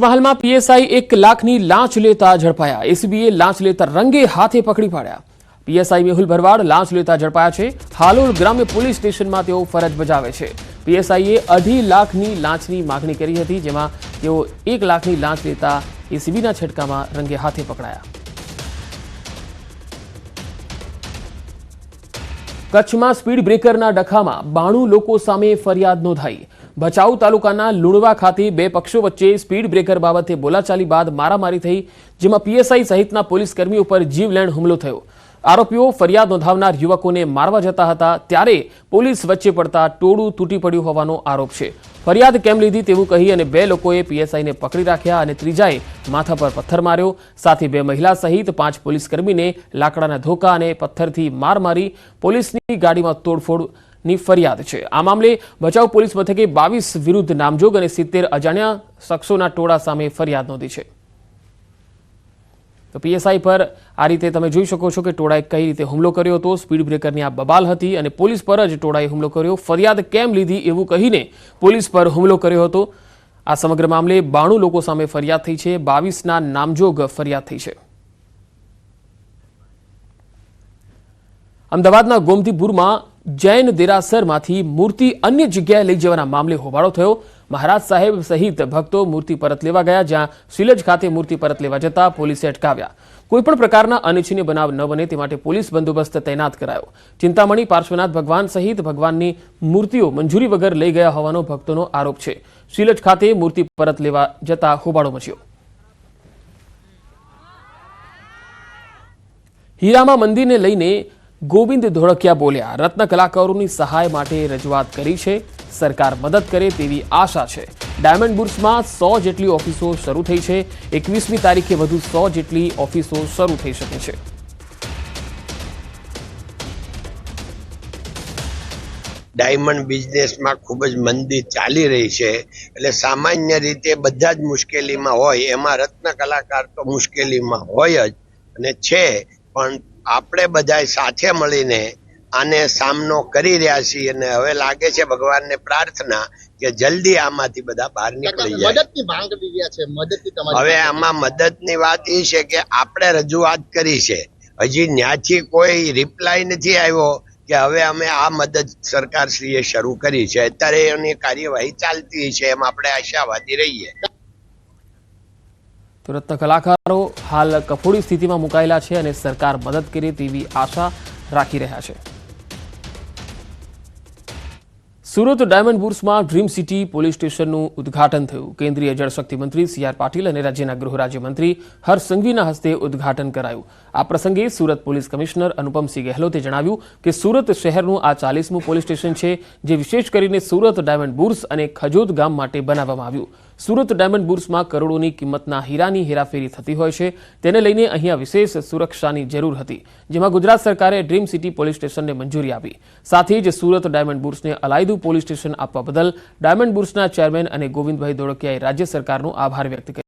પંચમહાલમાં PSI 1 લાખની લાંચ લેતા ઝડપાયા। એસીબીએ લાંચ લેતા રંગે હાથે પકડી પાડ્યા। પીએસઆઈ મેહુલ ભરવાડ લાંચ લેતા ઝડપાયા છે। હાલોલ ગ્રામ્ય પોલીસ સ્ટેશનમાં તેઓ ફરજ બજાવે છે। પીએસઆઈએ 2.5 લાખની લાંચની માગણી કરી હતી, જેમાં તેઓ 1 લાખની લાંચ લેતા એસીબીના છટકામાં રંગે હાથે પકડાયા। કચ્છમાં સ્પીડ બ્રેકરના ડખામાં 92 લોકો સામે ફરિયાદ નોંધાઈ। ભચાઉ તાલુકાના લુણવા ખાતે બે પક્ષો વચ્ચે સ્પીડ બ્રેકર બાબતે બોલાચાલી બાદ મારામારી થઈ, જેમાં પીએસઆઈ સહિતના પોલીસ કર્મીઓ પર જીવલેણ હુમલો થયો। આરોપીઓ ફરિયાદ નોંધાવનાર યુવકોને મારવા જતા હતા, ત્યારે પોલીસ વચ્ચે પડતા ટોળું તૂટી પડ્યું હોવાનો આરોપ છે। ફરિયાદ કેમ લીધી તેવું કહી અને બે લોકોએ પીએસઆઈને પકડી રાખ્યા અને ત્રીજાએ માથા પર પથ્થર માર્યો। સાથે બે મહિલા સહિત 5 પોલીસ કર્મીને લાકડાના ધોકા અને પથ્થરથી માર મારી પોલીસની ગાડીમાં તોડફોડની ફરિયાદ છે। આ મામલે ભચાઉ પોલીસ મથકે 22 વિરુદ્ધ નામજોગ અને 70 અજાણ્યા શખ્સોના ટોળા સામે ફરિયાદ નોંધી છે। તો પીએસઆઈ પર આ રીતે તમે જોઈ શકો છો કે ટોળાએ કઈ રીતે હુમલો કર્યો હતો। સ્પીડ બ્રેકરની આ બબાલ હતી અને પોલીસ પર જ ટોળાએ હુમલો કર્યો। ફરિયાદ કેમ લીધી એવું કહીને પોલીસ પર હુમલો કર્યો હતો। આ સમગ્ર મામલે 92 લોકો સામે ફરિયાદ થઈ છે, 22ના નામજોગ ફરિયાદ થઈ છે। અમદાવાદના ગોમતીપુરમાં જૈન દેરાસરમાંથી મૂર્તિ અન્ય જગ્યાએ લઈ જવાના મામલે હોબાળો થયો। મહારાજ સાહેબ સહિત ભક્તો મૂર્તિ પરત લેવા ગયા, જ્યાં શિલજ ખાતે મૂર્તિ પરત લેવા જતા પોલીસે અટકાવ્યા। કોઈપણ પ્રકારના અનિચ્છનીય બનાવ ન બને તે માટે પોલીસ બંદોબસ્ત તૈનાત કરાયો। ચિંતામણી પાર્શ્વનાથ ભગવાન સહિત ભગવાનની મૂર્તિઓ મંજૂરી વગર લઈ ગયા હોવાનો ભક્તોનો આરોપ છે। શિલજ ખાતે મૂર્તિ પરત લેવા જતા હોબાળો મચ્યો। હીરામા મંદિરને લઈને ગોવિંદ ધોળકિયા બોલ્યા। રત્ન કલાકારોની સહાય માટે રજૂઆત કરી છે, સરકાર મદદ કરે તેવી આશા છે। ડાયમંડ બુર્સમાં 100 જેટલી ઓફિસો શરૂ થઈ છે। 21મી તારીખે વધુ 100 જેટલી ઓફિસો શરૂ થઈ શકે છે। ડાયમંડ બિઝનેસમાં ખૂબ જ મંદી ચાલી રહી છે, એટલે સામાન્ય રીતે બધા જ મુશ્કેલીમાં હોય, એમાં રત્ન કલાકાર તો મુશ્કેલીમાં હોય જ અને છે, પણ આપણે બધા સાથે મળીને આને સામનો કરી રહ્યા છીએ અને હવે લાગે છે ભગવાનને પ્રાર્થના કે જલ્દી આમાંથી બધા બહાર નીકળી જાય। મદદની માંગ કરી રહ્યા છે, મદદની તમારી હવે આમાં મદદની વાત એ છે કે આપણે રજૂઆત કરી છે, હજી ન્યાથી કોઈ રિપ્લાય નથી આવ્યો કે હવે અમે આ મદદ સરકારશ્રીએ શરૂ કરી છે, અત્યારે એની કાર્યવાહી ચાલતી છે, એમ આપણે આશાવાદી રહીએ। તો રત્ન કલાકારો હાલ કફોડી સ્થિતિમાં મુકાયેલા છે અને સરકાર મદદ કરે તેવી આશા રાખી રહ્યા છે। સુરત ડાયમંડ બુર્સમાં ડ્રીમ સિટી પોલીસ સ્ટેશનનું ઉદ્ઘાટન થયું। કેન્દ્રીય જળશક્તિ મંત્રી CR પાટીલ અને રાજ્યના ગૃહ રાજ્યમંત્રી હર્ષ સંઘવીના હસ્તે ઉદ્ઘાટન કરાયું। આ પ્રસંગે સુરત પોલીસ કમિશનર અનુપમસિંહ ગહેલોતે જણાવ્યું કે સુરત શહેરનું આ 40મું પોલીસ સ્ટેશન છે, જે વિશેષ કરીને સુરત ડાયમંડ બુર્સ અને ખજોદ ગામ માટે બનાવવામાં આવ્યું। સુરત ડાયમંડ બુર્સમાં કરોડોની કિંમતના હીરાની હેરાફેરી થતી હોય છે, તેને લઈને અહીંયા વિશેષ સુરક્ષાની જરૂર હતી, જેમાં ગુજરાત સરકારે ડ્રીમ સિટી પોલીસ સ્ટેશનને મંજૂરી આપી। સાથે જ સુરત ડાયમંડ બુર્સને અલાયદું પોલીસ સ્ટેશન આપવા બદલ ડાયમંડ બુર્સના ચેરમેન અને ગોવિંદભાઈ ધોળકિયાએ રાજ્ય સરકારનો આભાર વ્યક્ત કર્યો।